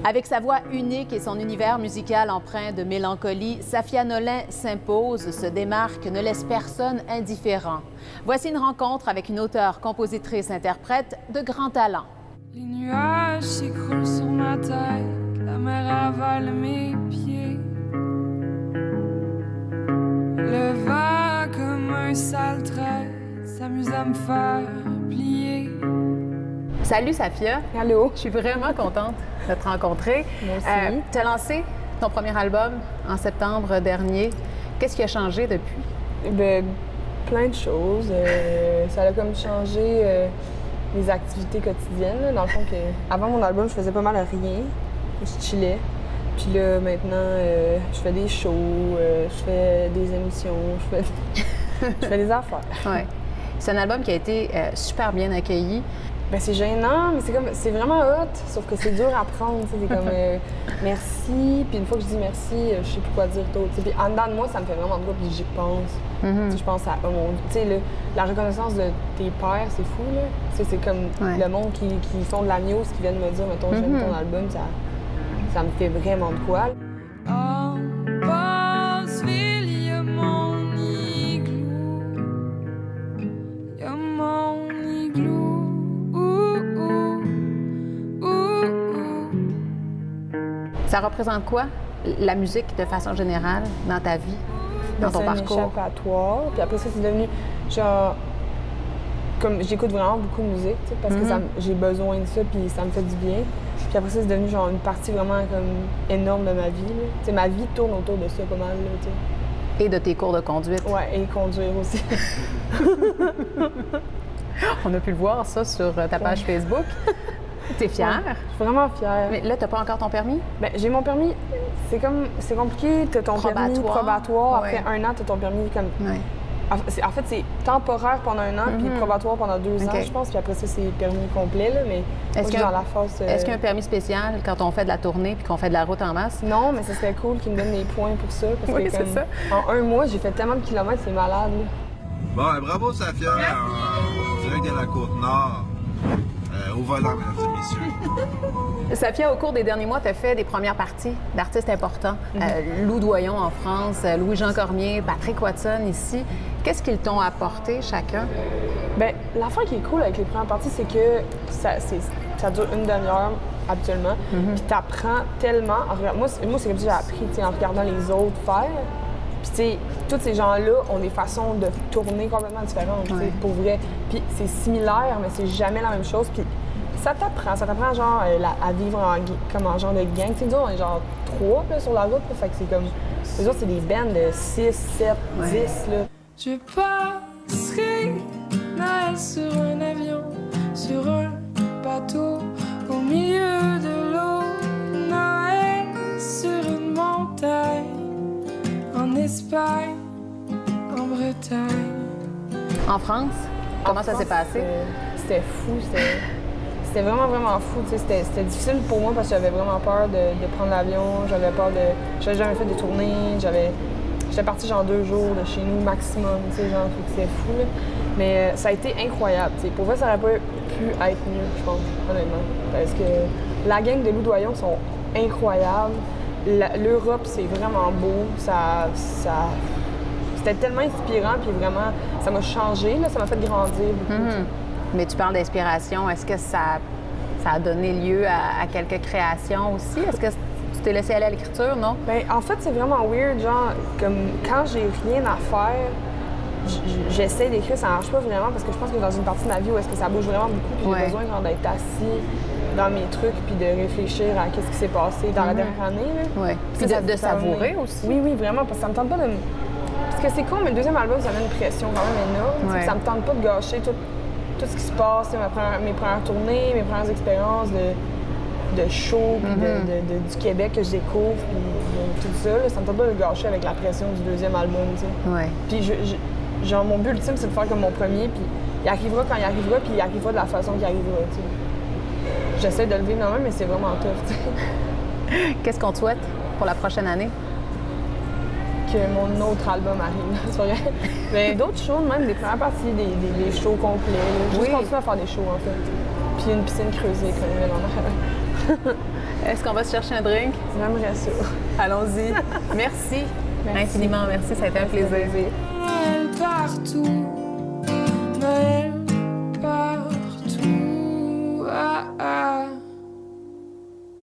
Avec sa voix unique et son univers musical empreint de mélancolie, Safia Nolin s'impose, se démarque, ne laisse personne indifférent. Voici une rencontre avec une auteure, compositrice, interprète de grand talent. Les nuages s'écroulent sur ma tête, la mer avale mes pieds. Le vent comme un sale trait s'amuse à me faire plier. Salut Safia. Allô. Je suis vraiment contente de te rencontrer. Moi aussi. Tu as lancé ton premier album en septembre dernier. Qu'est-ce qui a changé depuis? Ben, plein de choses. Ça a comme changé mes activités quotidiennes. Là. Dans le fond, avant mon album, je faisais pas mal rien. Je chillais. Puis là, maintenant, je fais des shows, je fais des émissions, je fais des affaires. Ouais. C'est un album qui a été super bien accueilli. Ben, c'est gênant, mais c'est vraiment hot, sauf que c'est dur à prendre. C'est comme merci, puis une fois que je dis merci, je sais plus quoi dire d'autre. Puis en dedans de moi, ça me fait vraiment de quoi, puis j'y pense. Je pense à oh mon Dieu. Tu sais, la reconnaissance de tes pairs, c'est fou, là. C'est comme le monde qui font de la muse, qui viennent me dire, mettons, j'aime ton album, ça me fait vraiment de quoi. En Basseville, il y a mon igloo. Il y a mon igloo. Ça représente quoi, la musique, de façon générale, dans ta vie, dans ton parcours? C'est un échappatoire. Puis après ça, c'est devenu genre... Comme j'écoute vraiment beaucoup de musique, parce que j'ai besoin de ça, puis ça me fait du bien. Puis après ça, c'est devenu genre une partie vraiment comme énorme de ma vie. Ma vie tourne autour de ça pas mal. Là, et de tes cours de conduite. Ouais, et conduire aussi. On a pu le voir, ça, sur ta page Facebook. T'es fière? Ouais, je suis vraiment fière. Mais là, t'as pas encore ton permis? Bien, j'ai mon permis. C'est compliqué. T'as ton permis probatoire. Après un an, t'as ton permis comme... Ouais. En fait, c'est temporaire pendant un an, puis probatoire pendant 2 ans, je pense. Puis après ça, c'est permis complet, là, mais est-ce qu'il y a un permis spécial quand on fait de la tournée puis qu'on fait de la route en masse? Non, mais ce serait cool qu'ils me donnent des points pour ça. Parce oui, que, c'est ça. En un mois, j'ai fait tellement de kilomètres, c'est malade. Là. Bon, bravo, Safia. Direct de la Côte-Nord. Au volant, mesdames et messieurs. Safia, au cours des derniers mois, tu as fait des premières parties d'artistes importants. Lou Doyon en France, Louis-Jean Cormier, Patrick Watson ici. Qu'est-ce qu'ils t'ont apporté chacun? Bien, l'affaire qui est cool avec les premières parties, c'est que ça dure une demi-heure habituellement. Puis t'apprends tellement. Moi, c'est comme ça que j'ai appris en regardant les autres faire. Puis, tu sais, tous ces gens-là ont des façons de tourner complètement différentes, pour vrai. Puis, c'est similaire, mais c'est jamais la même chose. Puis, ça t'apprend genre à vivre comme en genre de gang. Tu sais, on est genre 3 là, sur la route, là, fait que c'est comme... Les autres, c'est des bands de 6, 7, 10, là. Je passerai Noël sur un avion, sur un bateau, au milieu de l'eau. Noël sur une montagne, en Espagne, en Bretagne. En France, comment ça s'est passé? C'était fou, c'était vraiment, vraiment fou. C'était difficile pour moi parce que j'avais vraiment peur de prendre l'avion, j'avais jamais fait de tournée, j'étais partie genre 2 jours de chez nous maximum, genre, c'était fou. Là. Mais ça a été incroyable. Pour vrai, ça aurait pas pu être mieux, je pense, honnêtement. Parce que la gang de Lou Doyon sont incroyables. L'Europe, c'est vraiment beau. C'était tellement inspirant, puis vraiment, ça m'a changé, là, ça m'a fait grandir beaucoup. Mais tu parles d'inspiration. Est-ce que ça a donné lieu à quelques créations aussi? Est-ce que tu t'es laissé aller à l'écriture, non? Bien, en fait, c'est vraiment weird, genre, comme quand j'ai rien à faire, j'essaie d'écrire, ça marche pas vraiment, parce que je pense que dans une partie de ma vie où est-ce que ça bouge vraiment beaucoup, puis j'ai besoin genre, d'être assis dans mes trucs, puis de réfléchir à qu'est-ce qui s'est passé dans la dernière année. Oui, puis de savourer aussi. Oui, oui, vraiment, parce que ça me tente pas de... Parce que c'est con, mais le deuxième album, ça met une pression quand même énorme. Ouais. Ça me tente pas de gâcher tout ce qui se passe, mes premières tournées, mes premières expériences de show, puis du Québec que je découvre, puis tout ça. Là, ça me tente pas de le gâcher avec la pression du deuxième album, tu sais. Ouais. Puis genre, mon but ultime, c'est de faire comme mon premier, puis il arrivera quand il arrivera, puis il arrivera de la façon qu'il arrivera, tu sais. J'essaie de le vivre moi-même, mais c'est vraiment tough, tu sais. Qu'est-ce qu'on te souhaite pour la prochaine année? Que mon autre album arrive. C'est vrai. Mais d'autres shows, même des premières parties, des shows complets. Juste continuer à faire des shows, en fait. Puis une piscine creusée, quand même. Est-ce qu'on va se chercher un drink? J'aimerais ça. Allons-y. Merci. Merci. Infiniment merci, ça a été un plaisir. Partout.